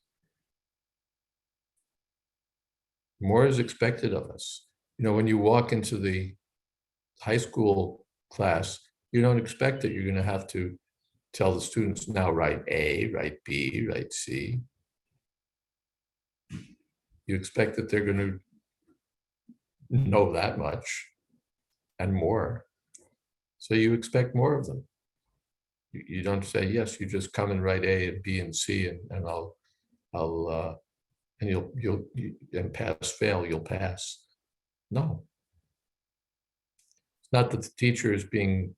More is expected of us. When you walk into the high school class, you don't expect that you're going to have to tell the students, now write A, write B, write C. You expect that they're going to know that much and more. So you expect more of them. You don't say, yes, you just come and write A and B and C, and and you'll and pass, fail, you'll pass. No. It's not that the teacher is being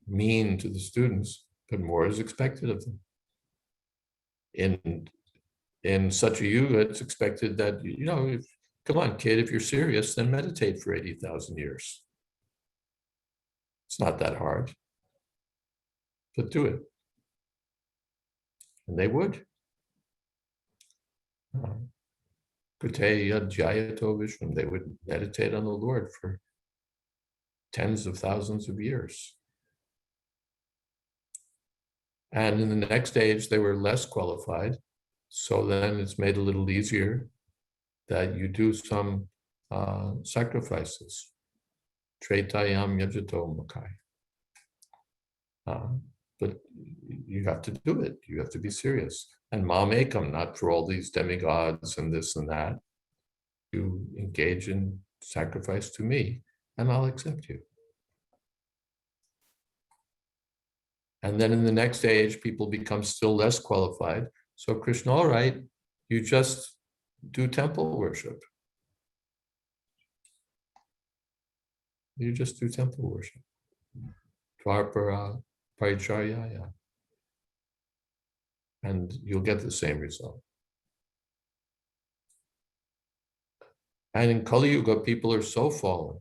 mean to the students, but more is expected of them. In such a yuga, it's expected that, come on, kid, if you're serious, then meditate for 80,000 years. It's not that hard, but do it. And they would. Jayadvaita Vishnu, they would meditate on the Lord for tens of thousands of years. And in the next age, they were less qualified. So then it's made a little easier that you do some sacrifices. Tretayam yajato makai. But you have to do it. You have to be serious. And mam ekam, not for all these demigods and this and that. You engage in sacrifice to me, and I'll accept you. And then in the next age, people become still less qualified. So Krishna, all right, you just do temple worship. You just do temple worship. Dvarpara Paricharyaya. And you'll get the same result. And in Kali Yuga, people are so fallen.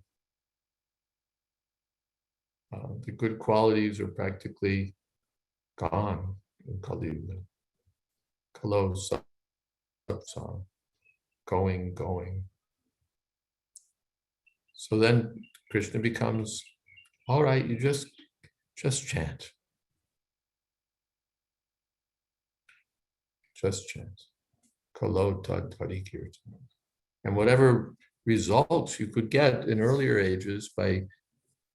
The good qualities are practically gone in Kali Yuga. Kalo satsang, going. So then Krishna becomes, all right, you just chant. Just chant. Kalo tad kirtan. And whatever results you could get in earlier ages by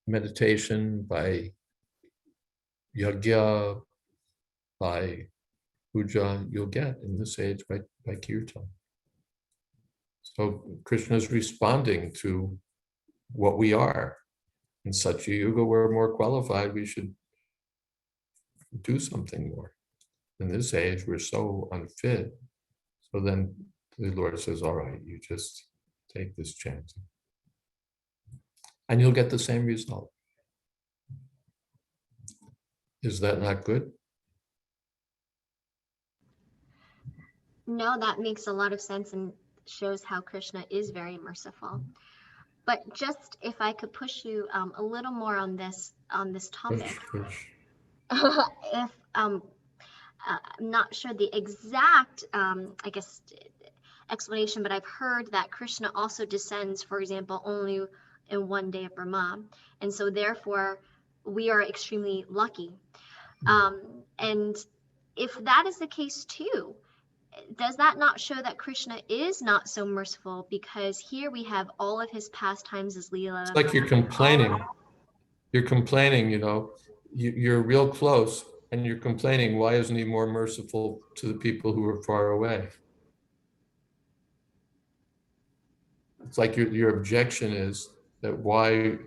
meditation, by yajna, by puja, you'll get in this age by kirtan. So Krishna is responding to what we are. In such a yuga, we're more qualified, we should do something more. In this age, we're so unfit. So then the Lord says, all right, you just take this chanting. And you'll get the same result. Is that not good? No, that makes a lot of sense and shows how Krishna is very merciful. But just if I could push you a little more on this topic, if I'm not sure the exact explanation, but I've heard that Krishna also descends, for example, only in one day of Brahma, and so therefore we are extremely lucky. And if that is the case too, does that not show that Krishna is not so merciful? Because here we have all of his pastimes as Leela. It's like you're complaining. You're complaining, you're real close and you're complaining, why isn't he more merciful to the people who are far away? It's like your objection is that why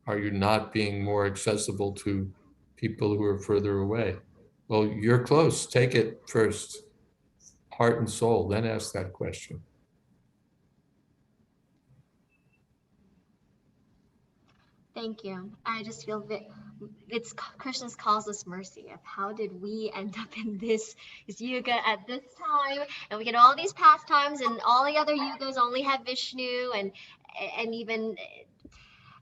are you not being more accessible to people who are further away? Well, you're close. Take it first, heart and soul, then ask that question. Thank you. I just feel that it's Krishna's causeless mercy of how did we end up in this yuga at this time, and we get all these pastimes, and all the other yugas only have Vishnu, and even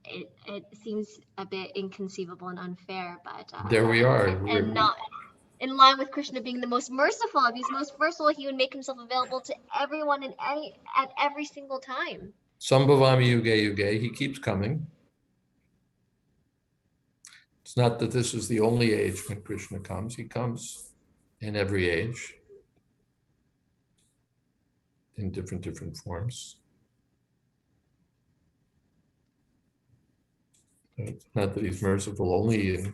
it seems a bit inconceivable and unfair, but there we are, and not in line with Krishna being the most merciful. If he's most merciful, he would make himself available to everyone at every single time. Sambhavami yuge, he keeps coming. It's not that this is the only age when Krishna comes. He comes in every age, in different forms. Not that he's merciful only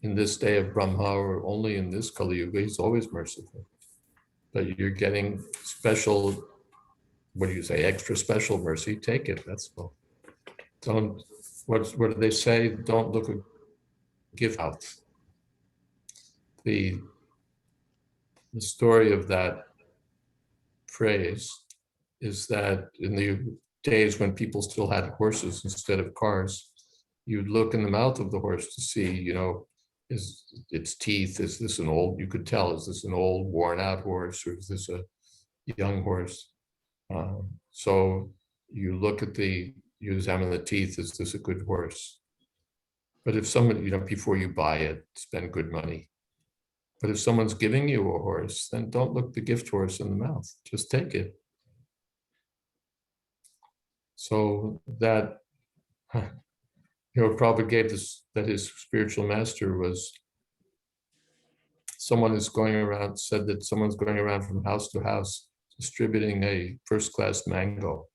in this day of Brahma or only in this Kali Yuga, he's always merciful. But you're getting special, what do you say, extra special mercy, take it, that's all. Don't, what do they say? Don't look a gift out. The story of that phrase is that in the days when people still had horses instead of cars, you'd look in the mouth of the horse to see, is its teeth, is this an old, you could tell, is this an old worn out horse or is this a young horse? So you look at you examine the teeth, is this a good horse? But if someone, before you buy it, spend good money. But if someone's giving you a horse, then don't look the gift horse in the mouth, just take it. So that, Prabhupada gave this, that his spiritual master was, said that someone's going around from house to house distributing a first-class mango.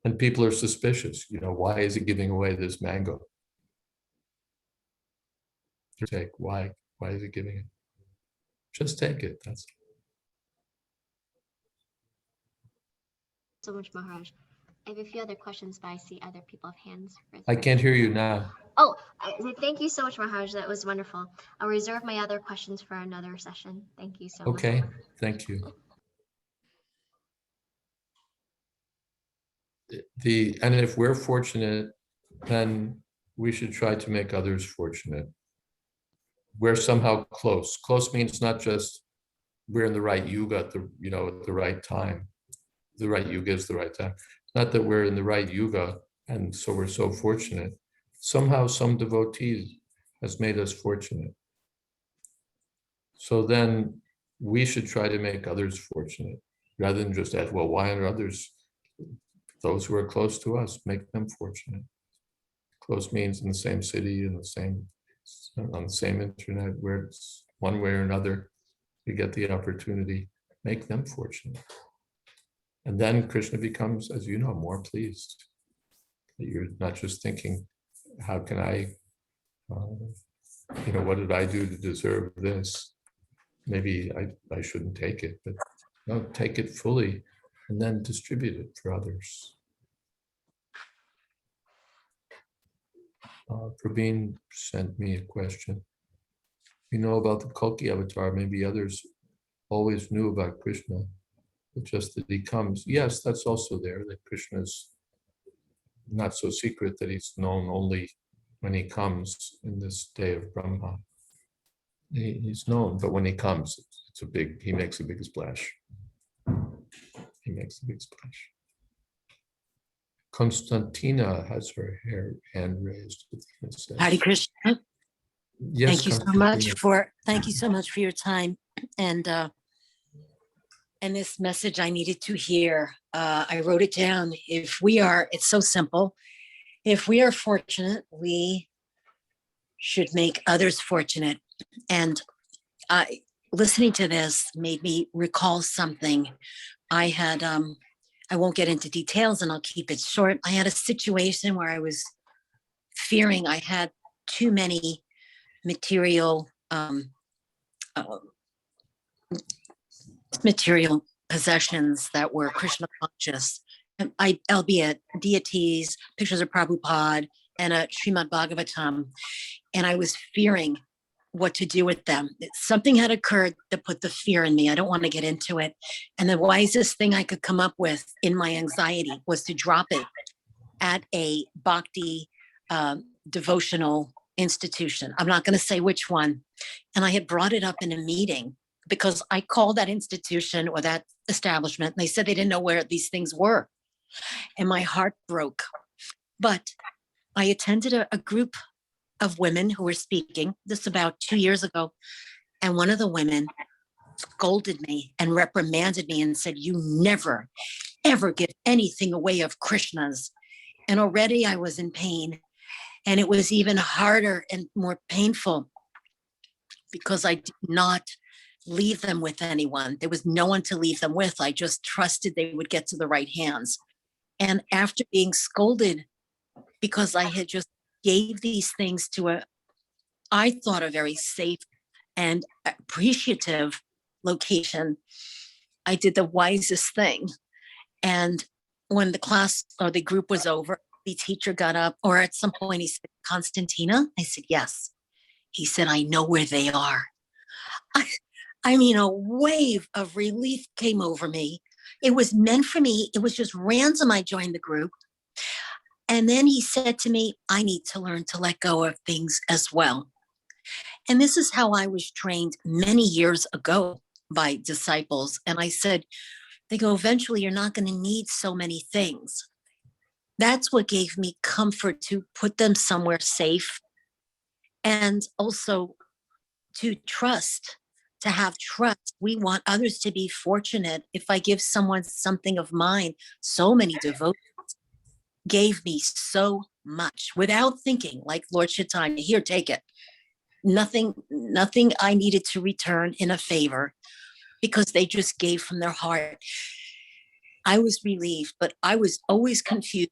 And people are suspicious, why is he giving away this mango? Take, why is he giving it? Just take it, that's So much, Maharaj. I have a few other questions, but I see other people have hands. I can't hear you now. Oh, thank you so much, Maharaj. That was wonderful. I'll reserve my other questions for another session. Thank you so much. Okay, thank you. And if we're fortunate, then we should try to make others fortunate. We're somehow close. Close means not just we're in the right yuga at the right time. The right yuga is the right time. Not that we're in the right yuga and so we're so fortunate. Somehow some devotee has made us fortunate. So then we should try to make others fortunate rather than just ask, well, why are others, those who are close to us, make them fortunate. Close means in the same city, on the same internet, where it's one way or another, you get the opportunity, make them fortunate. And then Krishna becomes, as you know, more pleased. That you're not just thinking, how can I, what did I do to deserve this? Maybe I shouldn't take it, but no, take it fully and then distribute it for others. Praveen sent me a question. You know about the Kalki avatar, maybe others always knew about Krishna, but just that he comes. Yes, that's also there, that Krishna is not so secret that he's known only when he comes in this day of Brahma. He's known, but when he comes, he makes a big splash. He makes a big splash. Constantina has her hand raised. Hare Krishna. Yes, thank you so much for your time and this message I needed to hear. I wrote it down. It's so simple. If we are fortunate, we should make others fortunate. And listening to this made me recall something. I had, I won't get into details and I'll keep it short. I had a situation where I was fearing I had too many material possessions that were Krishna conscious, albeit deities, pictures of Prabhupada, and a Srimad Bhagavatam. And I was fearing what to do with them. Something had occurred that put the fear in me. I don't want to get into it. And the wisest thing I could come up with in my anxiety was to drop it at a bhakti devotional institution. I'm not going to say which one. And I had brought it up in a meeting because I called that institution or that establishment and they said they didn't know where these things were. And my heart broke. But I attended a group of women who were speaking, this about 2 years ago. And one of the women scolded me and reprimanded me and said, you never, ever give anything away of Krishna's. And already I was in pain. And it was even harder and more painful because I did not leave them with anyone. There was no one to leave them with. I just trusted they would get to the right hands. And after being scolded because I had just gave these things to I thought a very safe and appreciative location. I did the wisest thing. And when the class or the group was over, the teacher got up, or at some point he said, Constantina? I said, yes. He said, I know where they are. I mean, a wave of relief came over me. It was meant for me. It was just random. I joined the group. And then he said to me, I need to learn to let go of things as well. And this is how I was trained many years ago by disciples. And I said, they go, eventually you're not going to need so many things. That's what gave me comfort to put them somewhere safe. And also to trust, to have trust. We want others to be fortunate. If I give someone something of mine, so many devotees gave me so much without thinking, like Lord Chaitanya, here, take it. Nothing I needed to return in a favor, because they just gave from their heart. I was relieved, but I was always confused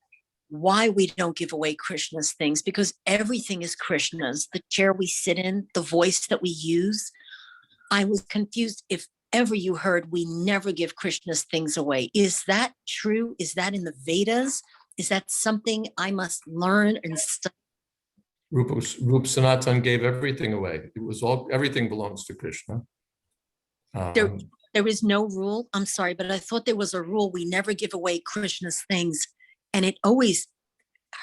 why we don't give away Krishna's things, because everything is Krishna's. The chair we sit in, the voice that we use. I was confused. If ever you heard, we never give Krishna's things away. Is that true? Is that in the Vedas? Is that something I must learn and study? Rupa Sanatan gave everything away. It was everything belongs to Krishna. There is no rule. I'm sorry, but I thought there was a rule. We never give away Krishna's things. And it always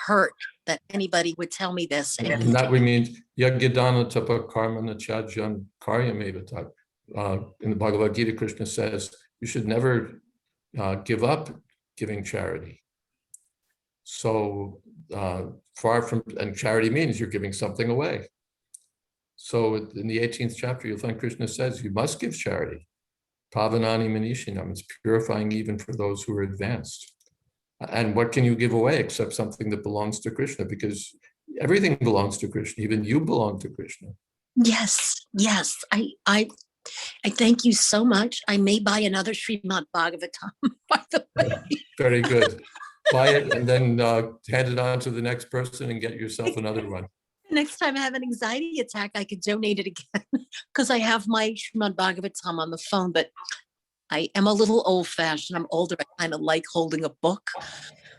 hurt that anybody would tell me this. And that we mean Yagyadana Tapa Karmana Chajyan Karyamevata. In the Bhagavad Gita, Krishna says you should never give up giving charity. So far from, and charity means you're giving something away. So in the 18th chapter, you'll find Krishna says you must give charity. Pavanani Manishinam, it's purifying even for those who are advanced. And what can you give away except something that belongs to Krishna? Because everything belongs to Krishna, even you belong to Krishna. Yes, yes. I thank you so much. I may buy another Srimad Bhagavatam, by the way. Very good. Buy it and then hand it on to the next person and get yourself another one. Next time I have an anxiety attack, I could donate it again, because I have my Srimad Bhagavatam on the phone, but I am a little old-fashioned. I'm older. I kind of like holding a book,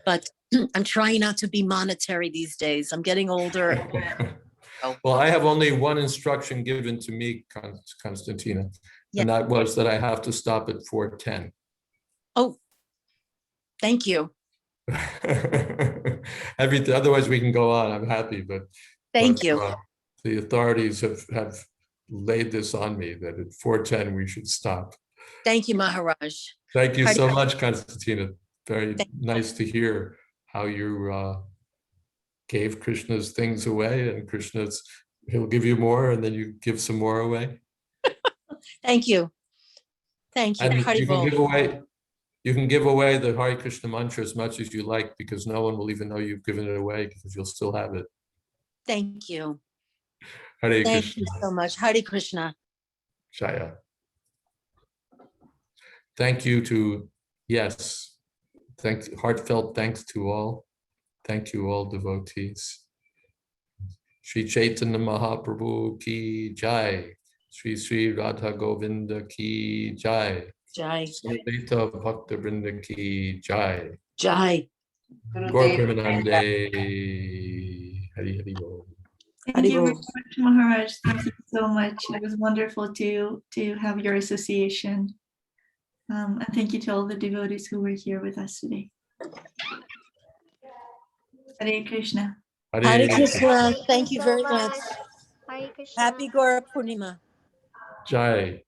but I'm trying not to be monetary these days. I'm getting older. Well, I have only one instruction given to me, Constantina, and that was that I have to stop at 4:10. Oh, thank you. Otherwise we can go on. I'm happy, but thank you. The authorities have laid this on me that at 4:10 we should stop. Thank you, Maharaj. Thank you so much, Constantina. Very nice to hear how you gave Krishna's things away, and he'll give you more, and then you give some more away. Thank you. Thank you. And you can give away the Hare Krishna mantra as much as you like, because no one will even know you've given it away, because you'll still have it. Thank you. Hare Thank Krishna. you so much. Hare Krishna. Jaya. Thank you to, heartfelt thanks to all. Thank you all devotees. Shri Chaitanya Mahaprabhu ki jai. Shri Sri Radha Govinda ki jai. Jai. Samveta Bhakta Vrinda ki jai. Jai. Gaur Premanande. Hari Hari Bol. Thank you very much, Maharaj. Thank you so much. It was wonderful to have your association. And thank you to all the devotees who were here with us today. Hare Krishna. Hare Krishna. Thank you very much. Hare Krishna. Happy Gaur Purnima. Jai.